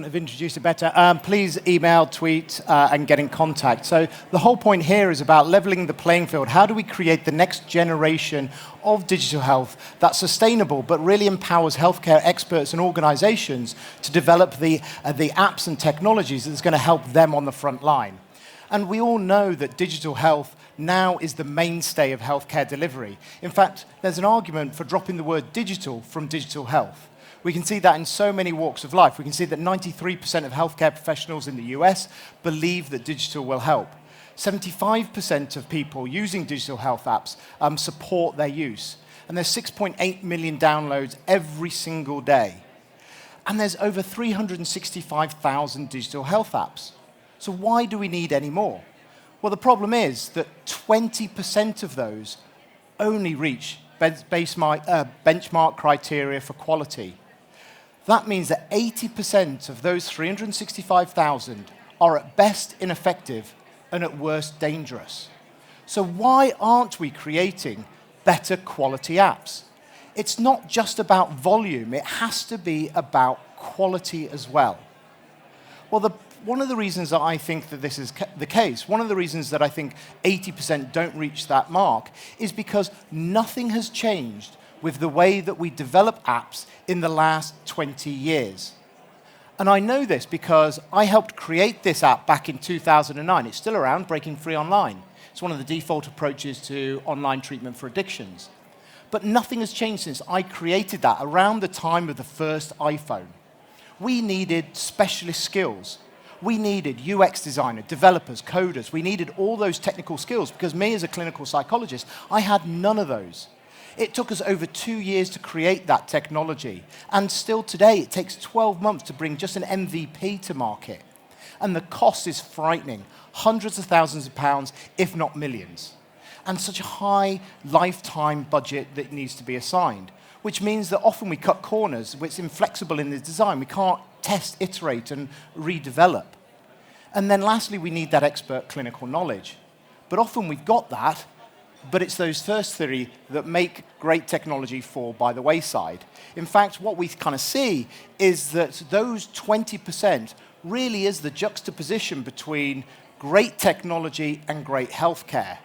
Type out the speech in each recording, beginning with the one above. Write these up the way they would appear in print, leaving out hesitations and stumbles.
have introduced it better. Please email, tweet, and get in contact. So the whole point here is about leveling the playing field. How do we create the next generation of digital health that's sustainable but really empowers healthcare experts and organizations to develop the apps and technologies that's going to help them on the front line? And we all know that digital health now is the mainstay of healthcare delivery. In fact, there's an argument for dropping the word digital from digital health. We can see that in so many walks of life. We can see that 93% of healthcare professionals in the US believe that digital will help. 75% of people using digital health apps support their use. And there's 6.8 million downloads every single day. And there's over 365,000 digital health apps. So why do we need any more? Well, the problem is that 20% of those only reach benchmark criteria for quality. That means that 80% of those 365,000 are at best ineffective and at worst dangerous. So why aren't we creating better quality apps? It's not just about volume, it has to be about quality as well. Well, one of the reasons that I think that this is the case, one of the reasons that I think 80% don't reach that mark, is because nothing has changed with the way that we develop apps in the last 20 years. And I know this because I helped create this app back in 2009. It's still around, Breaking Free Online. It's one of the default approaches to online treatment for addictions. But nothing has changed since I created that around the time of the first iPhone. We needed specialist skills. We needed UX designer, developers, coders. We needed all those technical skills because me as a clinical psychologist, I had none of those. It took us over 2 years to create that technology. And still today, it takes 12 months to bring just an MVP to market. And the cost is frightening. Hundreds of thousands of pounds, if not millions. And such a high lifetime budget that needs to be assigned, which means that often we cut corners. It's inflexible in the design. We can't test, iterate, and redevelop. And then lastly, we need that expert clinical knowledge. But often we've got that, but it's those first three that make great technology fall by the wayside. In fact, what we kind of see is that those 20% really is the juxtaposition between great technology and great healthcare.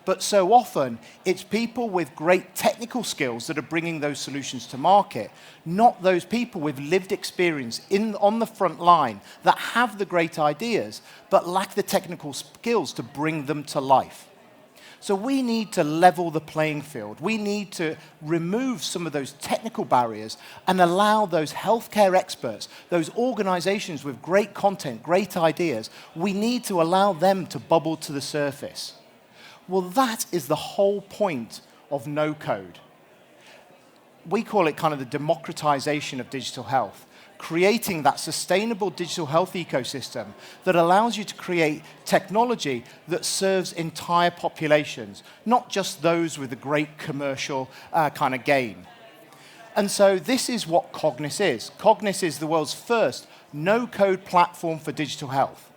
But so often, it's people with great technical skills that are bringing those solutions to market, not those people with lived experience on the front line that have the great ideas, but lack the technical skills to bring them to life. So we need to level the playing field. We need to remove some of those technical barriers and allow those healthcare experts, those organizations with great content, great ideas, we need to allow them to bubble to the surface. Well, that is the whole point of no-code. We call it kind of the democratization of digital health, creating that sustainable digital health ecosystem that allows you to create technology that serves entire populations, not just those with a great commercial kind of gain. And so this is what Cognis is. Cognis is the world's first no-code platform for digital health.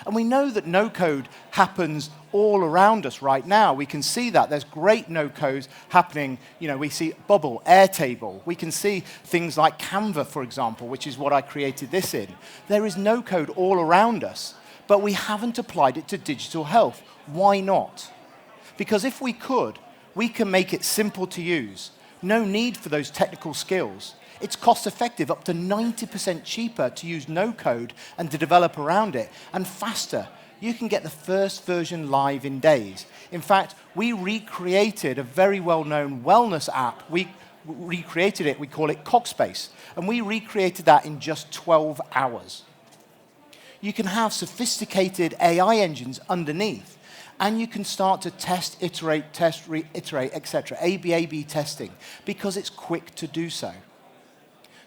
And we know that no-code happens all around us right now. We can see that. There's great no-codes happening. You know, we see Bubble, Airtable. We can see things like Canva, for example, which is what I created this in. There is no-code all around us, but we haven't applied it to digital health. Why not? Because if we could, we can make it simple to use. No need for those technical skills. It's cost-effective, up to 90% cheaper to use no-code and to develop around it, and faster. You can get the first version live in days. In fact, we recreated a very well-known wellness app. We recreated it, we call it Cogspace, and we recreated that in just 12 hours. You can have sophisticated AI engines underneath, and you can start to test, iterate, reiterate, etc., A/B testing, because it's quick to do so.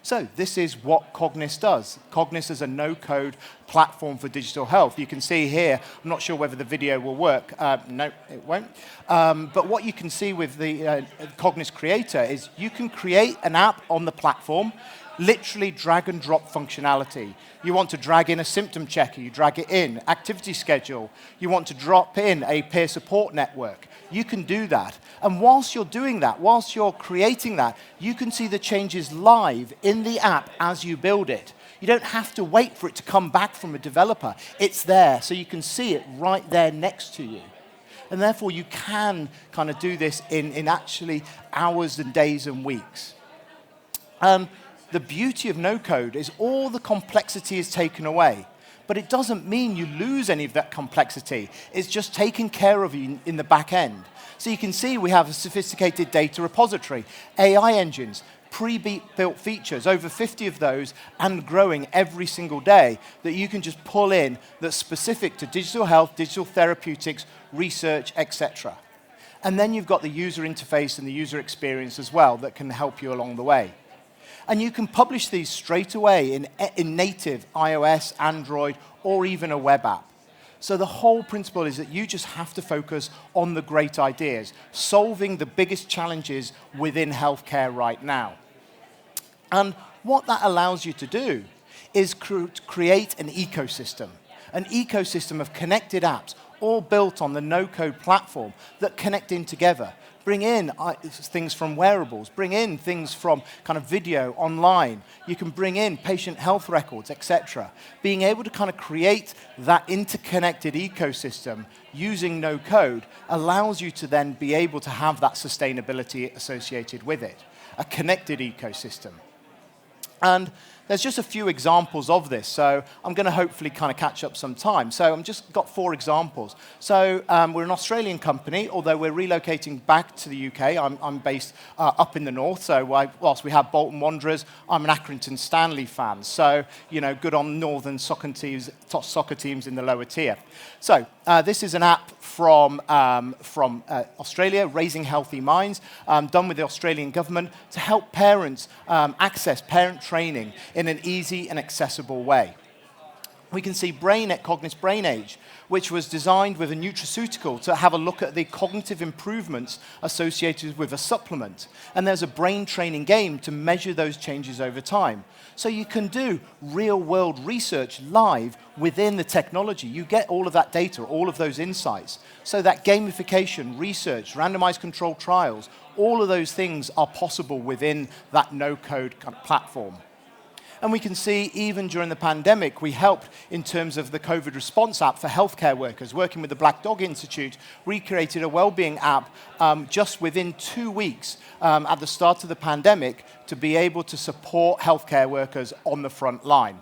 So this is what Cognis does. Cognis is a no-code platform for digital health. You can see here, I'm not sure whether the video will work. No, it won't. But what you can see with the Cognis creator is you can create an app on the platform, literally drag and drop functionality. You want to drag in a symptom checker, you drag it in. Activity schedule, you want to drop in a peer support network. You can do that. And whilst you're doing that, whilst you're creating that, you can see the changes live in the app as you build it. You don't have to wait for it to come back from a developer. It's there, so you can see it right there next to you. And therefore, you can kind of do this in actually hours and days and weeks. The beauty of no-code is all the complexity is taken away. But it doesn't mean you lose any of that complexity. It's just taken care of in the back end. So you can see we have a sophisticated data repository, AI engines, pre-built features, over 50 of those, and growing every single day that you can just pull in that's specific to digital health, digital therapeutics, research, etc. And then you've got the user interface and the user experience as well that can help you along the way. And you can publish these straight away in native iOS, Android, or even a web app. So the whole principle is that you just have to focus on the great ideas, solving the biggest challenges within healthcare right now. And what that allows you to do is create an ecosystem of connected apps, all built on the no-code platform that connect in together. Bring in things from wearables, bring in things from kind of video online. You can bring in patient health records, etc. Being able to kind of create that interconnected ecosystem using no code allows you to then be able to have that sustainability associated with it, a connected ecosystem. And there's just a few examples of this, so I'm going to hopefully kind of catch up some time. So I've just got 4 examples. So we're an Australian company, although we're relocating back to the UK. I'm based up in the north, so whilst we have Bolton Wanderers, I'm an Accrington Stanley fan. So, you know, good on northern soccer teams in the lower tier. So this is an app from Australia, Raising Healthy Minds, done with the Australian government to help parents access parent training in an easy and accessible way. We can see Cognis Brain Age, which was designed with a nutraceutical to have a look at the cognitive improvements associated with a supplement. And there's a brain training game to measure those changes over time. So you can do real-world research live within the technology. You get all of that data, all of those insights. So that gamification, research, randomized controlled trials, all of those things are possible within that no-code kind of platform. And we can see even during the pandemic, we helped in terms of the COVID response app for healthcare workers. Working with the Black Dog Institute, we created a wellbeing app just within 2 weeks at the start of the pandemic to be able to support healthcare workers on the front line.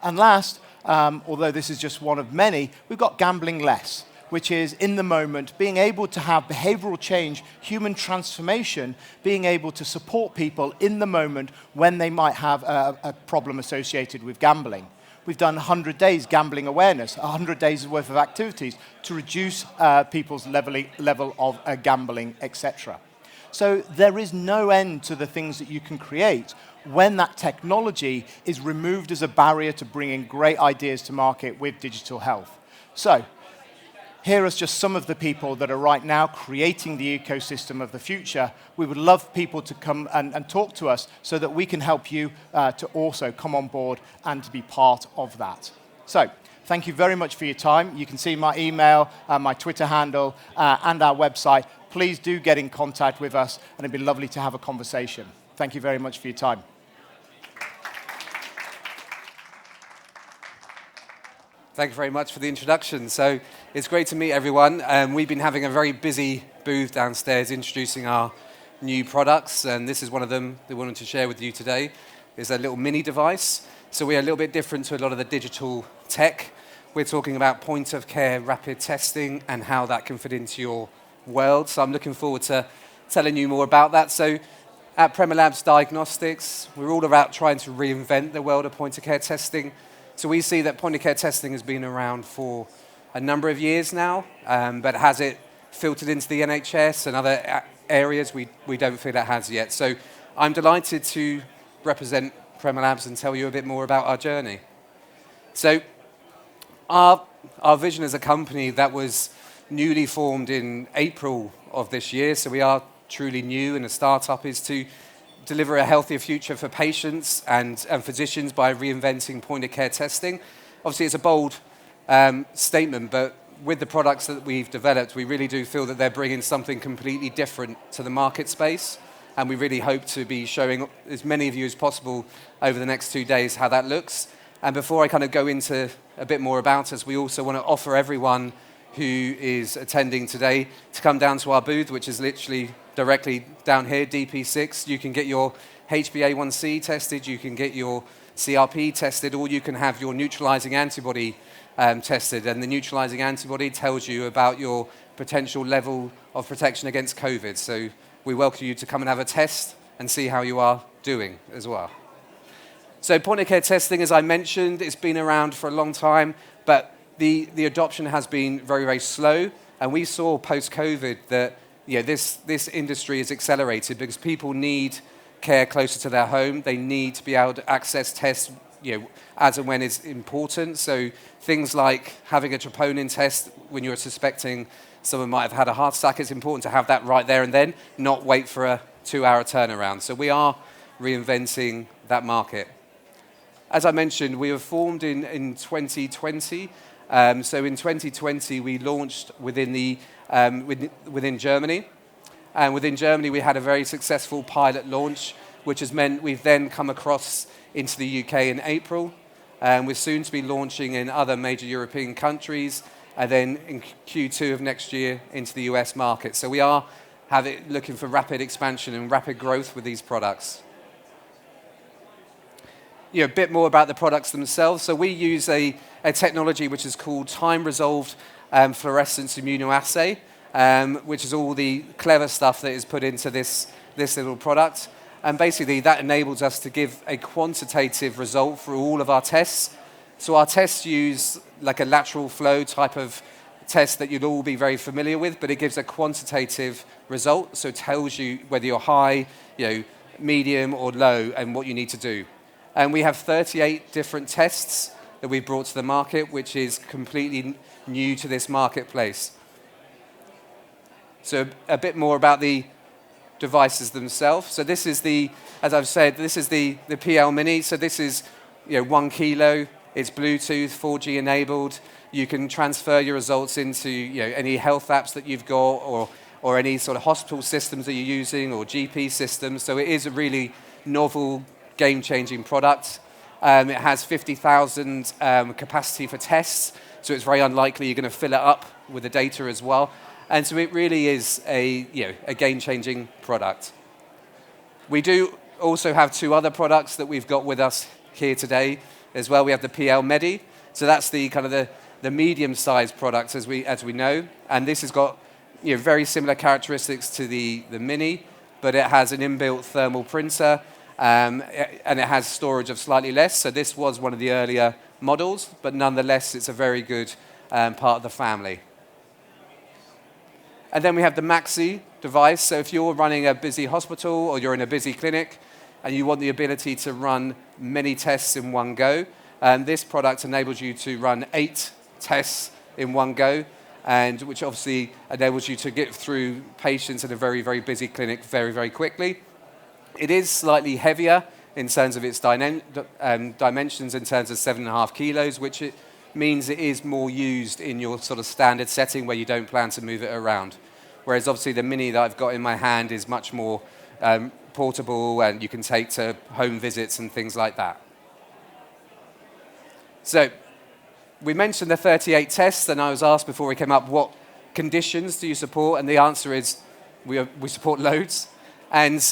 And last, although this is just one of many, we've got Gambling Less, which is in the moment, being able to have behavioral change, human transformation, being able to support people in the moment when they might have a problem associated with gambling. We've done 100 days gambling awareness, 100 days worth of activities to reduce people's level of gambling, etc. So there is no end to the things that you can create when that technology is removed as a barrier to bringing great ideas to market with digital health. So here are just some of the people that are right now creating the ecosystem of the future. We would love people to come and talk to us so that we can help you to also come on board and to be part of that. So thank you very much for your time. You can see my email, my Twitter handle, and our website. Please do get in contact with us, and it'd be lovely to have a conversation. Thank you very much for your time. Thank you very much for the introduction. So it's great to meet everyone. We've been having a very busy booth downstairs introducing our new products, and this is one of them we wanted to share with you today. It's a little mini device. So we are a little bit different to a lot of the digital tech. We're talking about point-of-care rapid testing and how that can fit into your world. So I'm looking forward to telling you more about that. So at Pharma Labs Diagnostics, we're all about trying to reinvent the world of point-of-care testing. So we see that point-of-care testing has been around for a number of years now, but has it filtered into the NHS and other areas? We don't feel it has yet. So I'm delighted to represent Pharma Labs and tell you a bit more about our journey. So our vision as a company that was newly formed in April of this year, so we are truly new and a startup, is to deliver a healthier future for patients and physicians by reinventing point-of-care testing. Obviously, it's a bold statement, but with the products that we've developed, we really do feel that they're bringing something completely different to the market space. and we really hope to be showing as many of you as possible over the next 2 days how that looks. And before I kind of go into a bit more about us, we also want to offer everyone who is attending today to come down to our booth, which is literally directly down here, DP6. You can get your HbA1c tested, you can get your CRP tested, or you can have your neutralizing antibody tested. And the neutralizing antibody tells you about your potential level of protection against COVID. So we welcome you to come and have a test and see how you are doing as well. So point of care testing, as I mentioned, it's been around for a long time, but the adoption has been very, very slow. And we saw post-COVID that this industry is accelerated because people need care closer to their home. They need to be able to access tests as and when it's important. So things like having a troponin test when you're suspecting someone might have had a heart attack, it's important to have that right there and then, not wait for a 2-hour turnaround. So we are reinventing that market. As I mentioned, we were formed in 2020. So in 2020, we launched within Germany. And within Germany, we had a very successful pilot launch, which has meant we've then come across into the UK in April. We're soon to be launching in other major European countries, and then in Q2 of next year into the US market. So we are looking for rapid expansion and rapid growth with these products. A bit more about the products themselves. So we use a technology which is called time-resolved fluorescence immunoassay, which is all the clever stuff that is put into this little product. And basically that enables us to give a quantitative result for all of our tests. So our tests use like a lateral flow type of test that you'd all be very familiar with, but it gives a quantitative result. So it tells you whether you're high, medium or low and what you need to do. And we have 38 different tests that we've brought to the market, which is completely new to this marketplace. So a bit more about the devices themselves. So this is as I've said, this is the PL Mini. So this is 1 kilo. It's Bluetooth, 4G enabled. You can transfer your results into any health apps that you've got, or any sort of hospital systems that you're using, or GP systems. So it is a really novel, game-changing product. It has 50,000 capacity for tests, so it's very unlikely you're going to fill it up with the data as well. And so it really is a game-changing product. We do also have 2 other products that we've got with us here today as well. We have the PL Medi, so that's the kind of the medium-sized product as we know, and this has got very similar characteristics to the Mini, but it has an inbuilt thermal printer. And it has storage of slightly less. So this was one of the earlier models, but nonetheless, it's a very good part of the family. And then we have the Maxi device. So if you're running a busy hospital or you're in a busy clinic and you want the ability to run many tests in one go, this product enables you to run 8 tests in one go, and which obviously enables you to get through patients in a very, very busy clinic very, very quickly. It is slightly heavier in terms of its dimensions, in terms of 7.5 kilos, which it means it is more used in your sort of standard setting where you don't plan to move it around. Whereas obviously the Mini that I've got in my hand is much more portable, and you can take to home visits and things like that. So we mentioned the 38 tests, and I was asked before we came up, what conditions do you support? And the answer is we support loads. And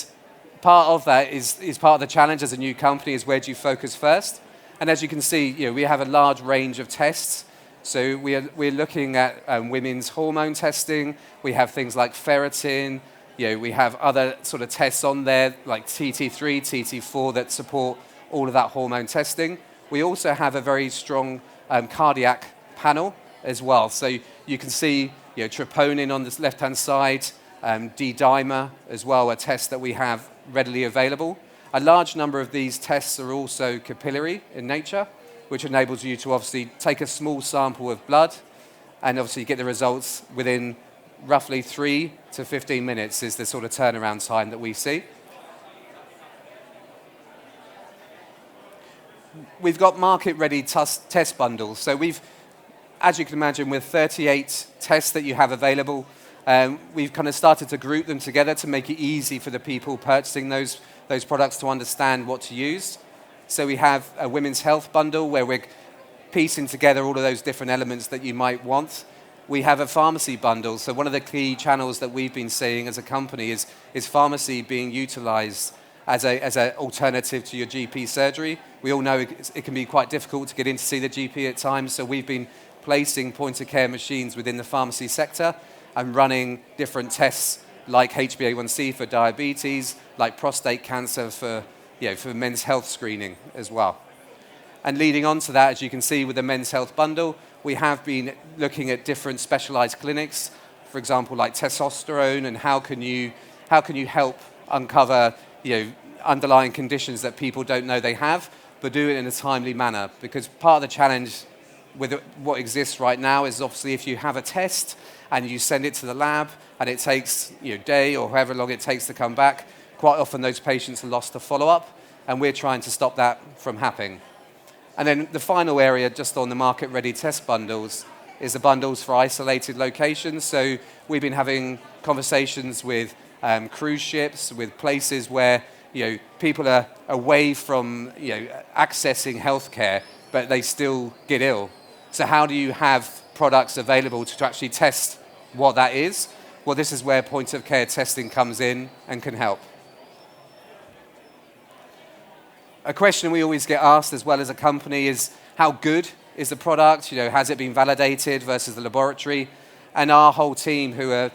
part of that is part of the challenge as a new company is where do you focus first? And as you can see, we have a large range of tests. So we're looking at women's hormone testing. We have things like ferritin. We have other sort of tests on there like TT3, TT4 that support all of that hormone testing. We also have a very strong cardiac panel as well. So you can see troponin on the left-hand side, D-dimer as well, a test that we have readily available. A large number of these tests are also capillary in nature, which enables you to obviously take a small sample of blood and obviously get the results within roughly 3 to 15 minutes is the sort of turnaround time that we see. We've got market-ready test bundles. So as you can imagine, with 38 tests that you have available, We've kind of started to group them together to make it easy for the people purchasing those products to understand what to use. So we have a women's health bundle where we're piecing together all of those different elements that you might want. We have a pharmacy bundle. So one of the key channels that we've been seeing as a company is pharmacy being utilized as an alternative to your GP surgery. We all know it can be quite difficult to get in to see the GP at times, so we've been placing point-of-care machines within the pharmacy sector and running different tests like HbA1c for diabetes, like prostate cancer for men's health screening as well. And leading on to that, as you can see with the men's health bundle, we have been looking at different specialized clinics, for example, like testosterone, and how can you help uncover underlying conditions that people don't know they have, but do it in a timely manner. Because part of the challenge with what exists right now is obviously if you have a test and you send it to the lab and it takes a day or however long it takes to come back, quite often those patients are lost to follow-up, and we're trying to stop that from happening. And then the final area, just on the market-ready test bundles, is the bundles for isolated locations. So we've been having conversations with cruise ships, with places where people are away from accessing healthcare, but they still get ill. So how do you have products available to actually test what that is? Well, this is where point-of-care testing comes in and can help. A question we always get asked as well as a company is, how good is the product? Has it been validated versus the laboratory? And our whole team who are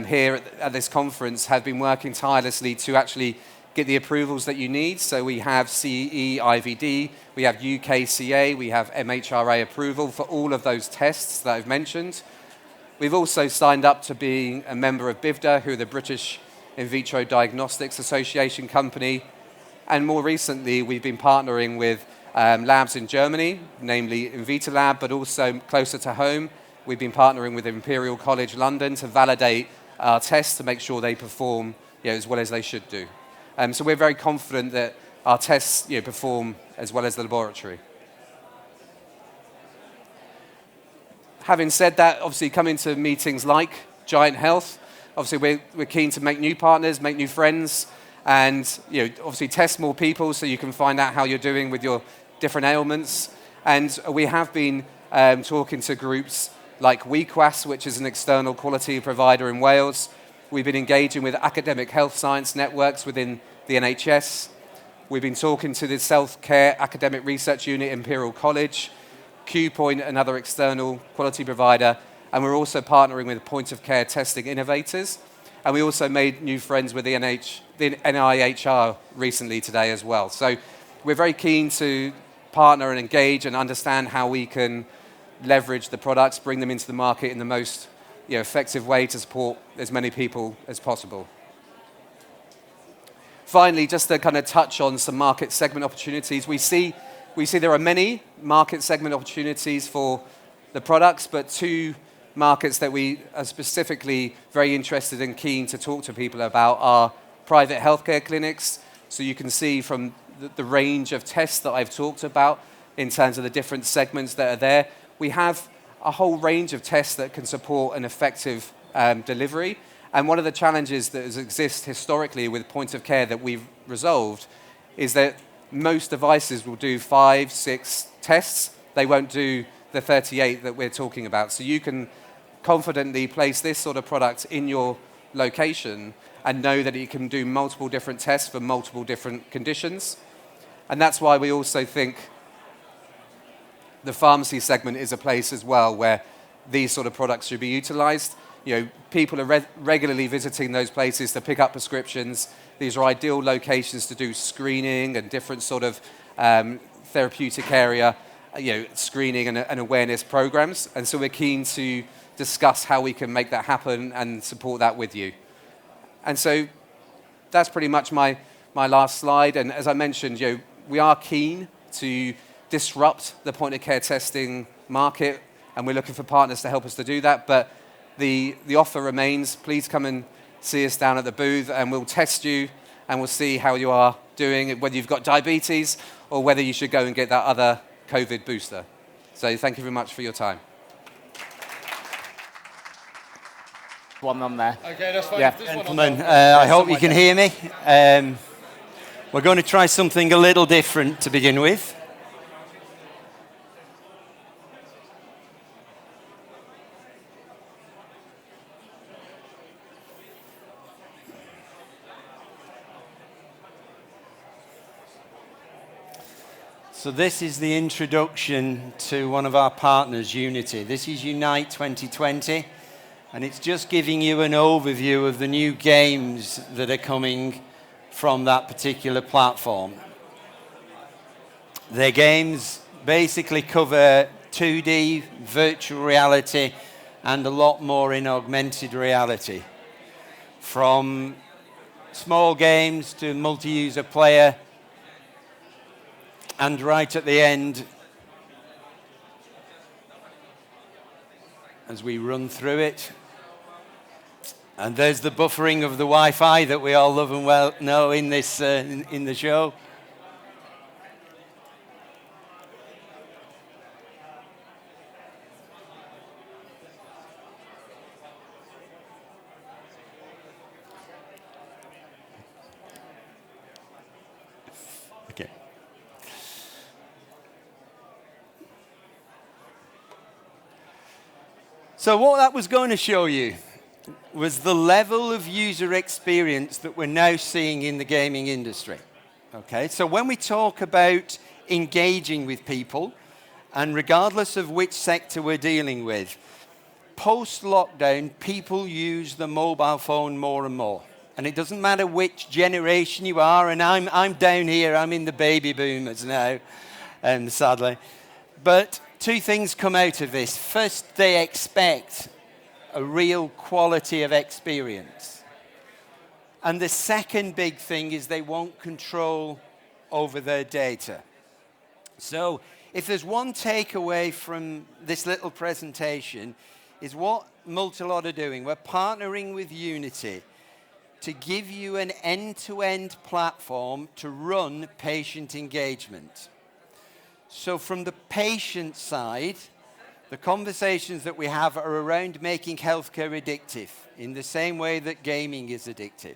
here at this conference have been working tirelessly to actually get the approvals that you need. So we have CE, IVD, we have UKCA, we have MHRA approval for all of those tests that I've mentioned. We've also signed up to being a member of BIVDA, who are the British In Vitro Diagnostics Association company. And more recently, we've been partnering with labs in Germany, namely Invitalab, but also closer to home, we've been partnering with Imperial College London to validate our tests to make sure they perform as well as they should do. So we're very confident that our tests perform as well as the laboratory. Having said that, obviously coming to meetings like Giant Health, obviously we're keen to make new partners, make new friends, and obviously test more people so you can find out how you're doing with your different ailments. And we have been talking to groups like WeQuas, which is an external quality provider in Wales. We've been engaging with academic health science networks within the NHS. We've been talking to the Self-Care Academic Research Unit, Imperial College, QPoint, another external quality provider, and we're also partnering with point-of-care testing innovators. And we also made new friends with the NIHR recently today as well. So we're very keen to partner and engage and understand how we can leverage the products, bring them into the market in the most effective way to support as many people as possible. Finally, just to kind of touch on some market segment opportunities, we see there are many market segment opportunities for the products, but two markets that we are specifically very interested and keen to talk to people about are private healthcare clinics. So you can see from the range of tests that I've talked about in terms of the different segments that are there, we have a whole range of tests that can support an effective delivery. And one of the challenges that exists historically with point of care that we've resolved is that most devices will do 5, 6 tests. They won't do the 38 that we're talking about. So you can confidently place this sort of product in your location and know that it can do multiple different tests for multiple different conditions. And that's why we also think the pharmacy segment is a place as well where these sort of products should be utilized. People are regularly visiting those places to pick up prescriptions. These are ideal locations to do screening and different sort of therapeutic area, screening and awareness programs. And so we're keen to discuss how we can make that happen and support that with you. And so that's pretty much my last slide. And as I mentioned, we are keen to disrupt the point-of-care testing market, and we're looking for partners to help us to do that. But the offer remains. Please come and see us down at the booth, and we'll test you, and we'll see how you are doing, whether you've got diabetes or whether you should go and get that other COVID booster. So thank you very much for your time. one on there. Okay, that's fine. Yeah. Gentlemen, I hope you can hear me. We're going to try something a little different to begin with. So this is the introduction to one of our partners, Unity. This is Unite 2020, and it's just giving you an overview of the new games that are coming from that particular platform. Their games basically cover 2D, virtual reality, and a lot more in augmented reality. From small games to multi-user player, and right at the end, as we run through it, and there's the buffering of the Wi-Fi that we all love and well know in this in the show. Okay. So what that was going to show you was the level of user experience that we're now seeing in the gaming industry. Okay, so when we talk about engaging with people, and regardless of which sector we're dealing with, post-lockdown, people use the mobile phone more and more. And it doesn't matter which generation you are, and I'm down here, I'm in the baby boomers now, sadly. But two things come out of this. First, they expect a real quality of experience. And the second big thing is they want control over their data. So if there's one takeaway from this little presentation, is what Multilot are doing. We're partnering with Unity to give you an end-to-end platform to run patient engagement. So from the patient side, the conversations that we have are around making healthcare addictive in the same way that gaming is addictive.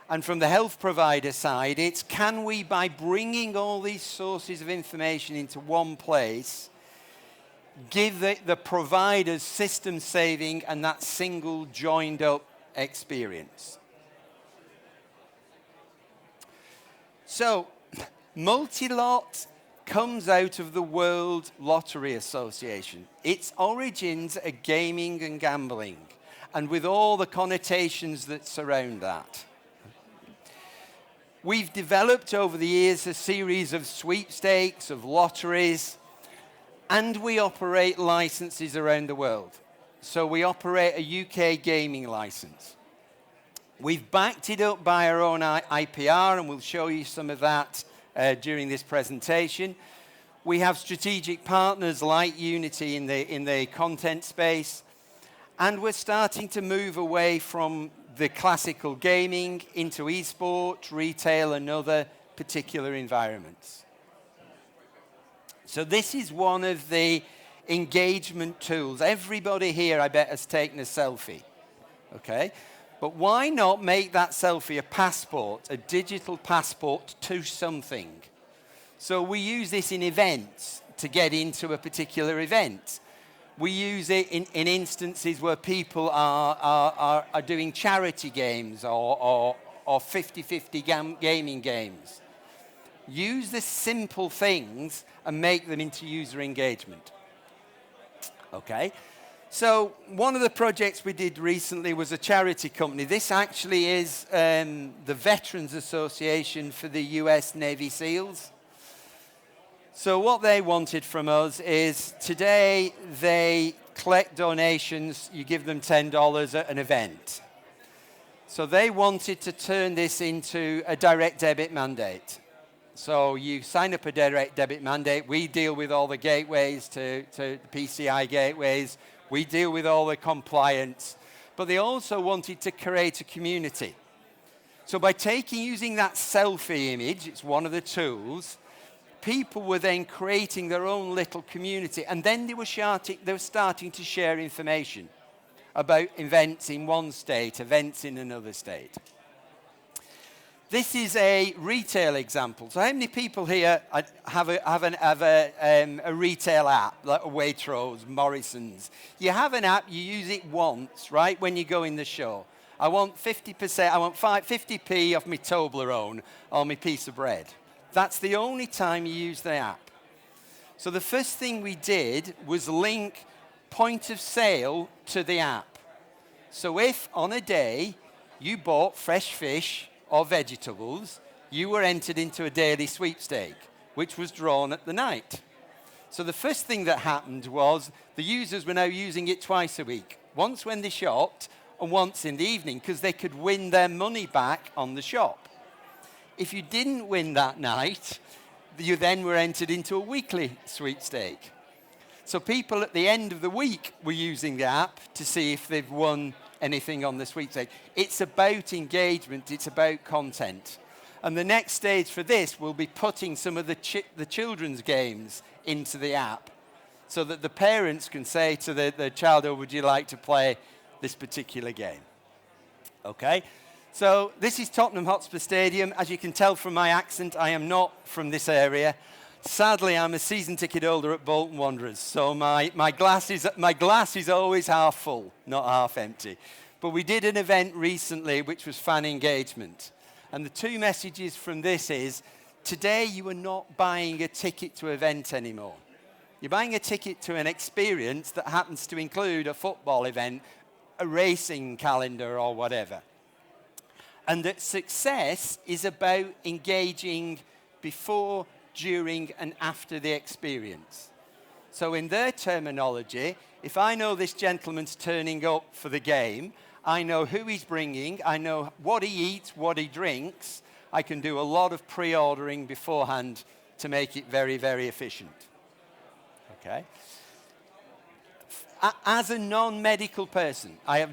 And from the health provider side, it's can we, by bringing all these sources of information into one place, give the providers system saving and that single joined up experience. So, Multilot comes out of the World Lottery Association. Its origins are gaming and gambling, and with all the connotations that surround that. We've developed over the years a series of sweepstakes, of lotteries, and we operate licenses around the world. So we operate a UK gaming license. We've backed it up by our own IPR, and we'll show you some of that during this presentation. We have strategic partners like Unity in the content space, and we're starting to move away from the classical gaming into esport, retail, and other particular environments. So this is one of the engagement tools. Everybody here, I bet, has taken a selfie, okay? But why not make that selfie a passport, a digital passport to something? So we use this in events to get into a particular event. We use it in instances where people are doing charity games or 50-50 gaming games. Use the simple things and make them into user engagement. Okay? So one of the projects we did recently was a charity company. This actually is the Veterans Association for the US Navy SEALs. So what they wanted from us is today they collect donations, you give them $10 at an event. So they wanted to turn this into a direct debit mandate. So you sign up a direct debit mandate. We deal with all the gateways to the PCI gateways. We deal with all the compliance. But they also wanted to create a community. So by using that selfie image, it's one of the tools, people were then creating their own little community. And then they were starting to share information. about events in one state, events in another state. This is a retail example. So how many people here have a retail app, like Waitrose, Morrison's? You have an app, you use it once, right, when you go in the show. I want 50%, I want 50p off my Toblerone or my piece of bread. That's the only time you use the app. So the first thing we did was link point of sale to the app. So if on a day you bought fresh fish or vegetables, you were entered into a daily sweepstake, which was drawn at the night. So the first thing that happened was the users were now using it twice a week, once when they shopped and once in the evening, because they could win their money back on the shop. If you didn't win that night, you then were entered into a weekly sweepstake. So people at the end of the week were using the app to see if they've won anything on the sweepstake. It's about engagement, it's about content. And the next stage for this will be putting some of the children's games into the app so that the parents can say to the child, oh, would you like to play this particular game? Okay, so this is Tottenham Hotspur Stadium. As you can tell from my accent, I am not from this area. Sadly, I'm a season ticket holder at Bolton Wanderers, so my glass is always half full, not half empty. But we did an event recently which was fan engagement. And the two messages from this is, today you are not buying a ticket to an event anymore. You're buying a ticket to an experience that happens to include a football event, a racing calendar or whatever. And that success is about engaging before, during and after the experience. So in their terminology, if I know this gentleman's turning up for the game, I know who he's bringing, I know what he eats, what he drinks, I can do a lot of pre-ordering beforehand to make it very, very efficient. Okay? As a non-medical person, I have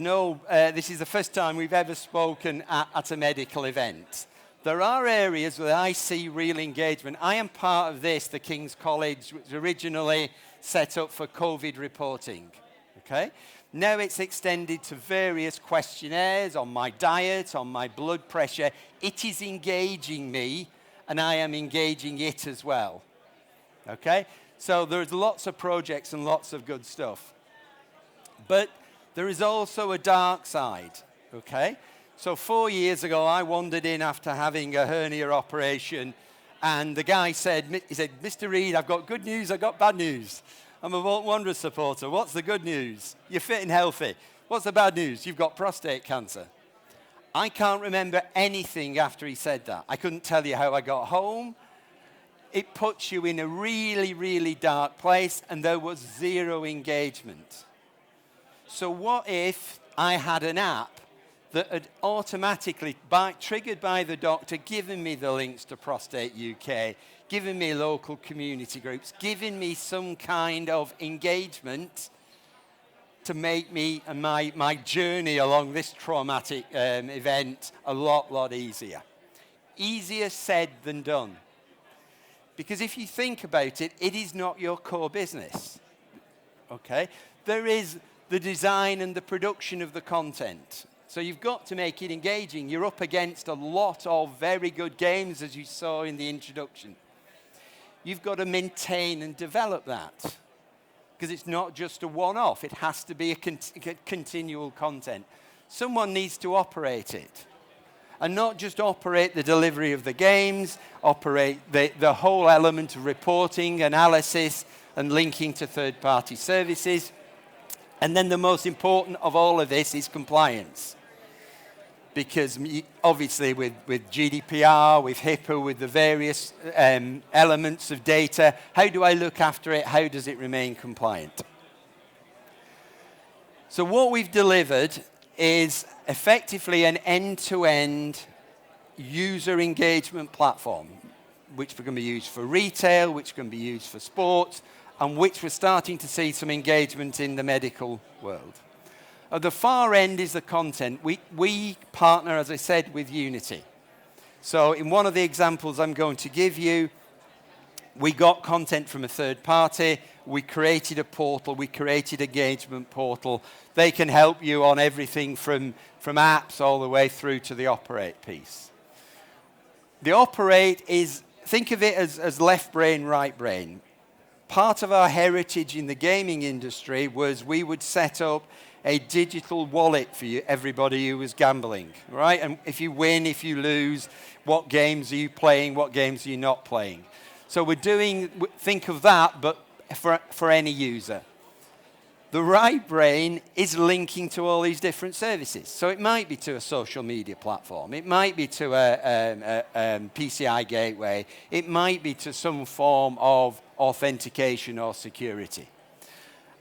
this is the first time we've ever spoken at a medical event. There are areas where I see real engagement. I am part of this, the King's College, which was originally set up for COVID reporting. Okay? Now it's extended to various questionnaires on my diet, on my blood pressure. It is engaging me, and I am engaging it as well. Okay? So there's lots of projects and lots of good stuff. But there is also a dark side. Okay? So 4 years ago, I wandered in after having a hernia operation, and the guy said, Mr. Reed, I've got good news, I've got bad news. I'm a Bolton Wanderers supporter. What's the good news? You're fit and healthy. What's the bad news? You've got prostate cancer. I can't remember anything after he said that. I couldn't tell you how I got home. It puts you in a really, really dark place, and there was zero engagement. So what if I had an app that had automatically, triggered by the doctor, given me the links to Prostate UK, given me local community groups, given me some kind of engagement to make me and my journey along this traumatic event a lot easier. Easier said than done. Because if you think about it, it is not your core business. Okay? There is the design and the production of the content. So you've got to make it engaging. You're up against a lot of very good games, as you saw in the introduction. You've got to maintain and develop that, because it's not just a one-off. It has to be a continual content. Someone needs to operate it, and not just operate the delivery of the games, operate the whole element of reporting, analysis, and linking to third-party services. And then the most important of all of this is compliance. Because obviously with GDPR, with HIPAA, with the various elements of data, how do I look after it? How does it remain compliant? So what we've delivered is effectively an end-to-end user engagement platform, which can be used for retail, which can be used for sports, and which we're starting to see some engagement in the medical world. At the far end is the content. We partner, as I said, with Unity. So in one of the examples I'm going to give you, we got content from a third party, We created a portal, we created an engagement portal. They can help you on everything from apps all the way through to the operate piece. The operate is, think of it as left brain, right brain. Part of our heritage in the gaming industry was we would set up a digital wallet for you, everybody who was gambling, right? And if you win, if you lose, what games are you playing, what games are you not playing? So we're doing, think of that, but for any user. The right brain is linking to all these different services. So it might be to a social media platform. It might be to a PCI gateway. It might be to some form of authentication or security.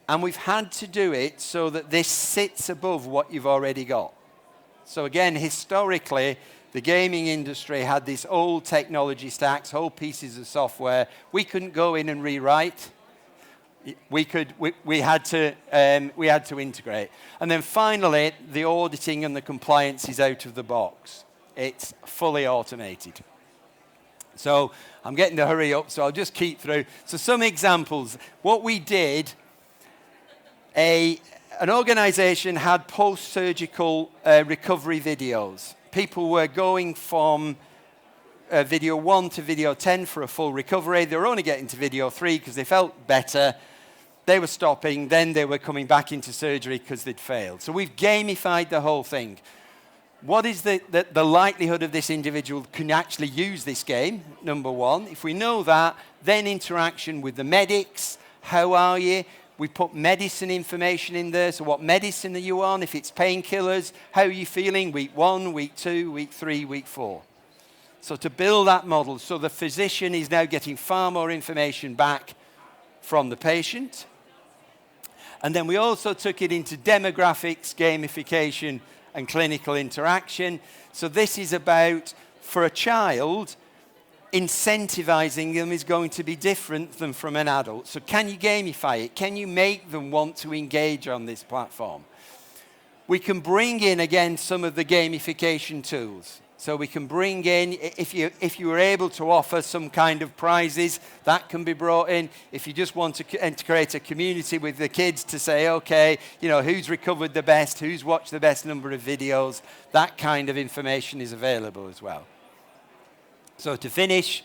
And we've had to do it so that this sits above what you've already got. So again, historically, the gaming industry had these old technology stacks, whole pieces of software. We couldn't go in and rewrite. We had to integrate. And then finally, the auditing and the compliance is out of the box. It's fully automated. So I'm getting to hurry up, so I'll just keep through. So some examples. What we did, an organization had post-surgical recovery videos. People were going from video 1 to video 10 for a full recovery. They were only getting to video 3 because they felt better. They were stopping, then they were coming back into surgery because they'd failed. So we've gamified the whole thing. What is the likelihood of this individual can actually use this game, number one? If we know that, then interaction with the medics. How are you? We put medicine information in there. So what medicine are you on? If it's painkillers, how are you feeling? Week 1, week 2, week 3, week 4. So to build that model, so the physician is now getting far more information back from the patient. And then we also took it into demographics, gamification, and clinical interaction. So this is about, for a child, incentivizing them is going to be different than from an adult. So can you gamify it? Can you make them want to engage on this platform? We can bring in, again, some of the gamification tools. So we can bring in, if you were able to offer some kind of prizes, that can be brought in. If you just want to create a community with the kids to say, okay, you know, who's recovered the best, who's watched the best number of videos, that kind of information is available as well. So to finish,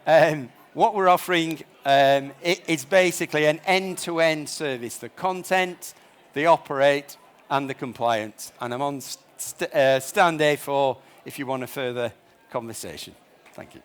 what we're offering is basically an end-to-end service, the content, the operate, and the compliance. And I'm on stand A4 if you want a further conversation. Thank you.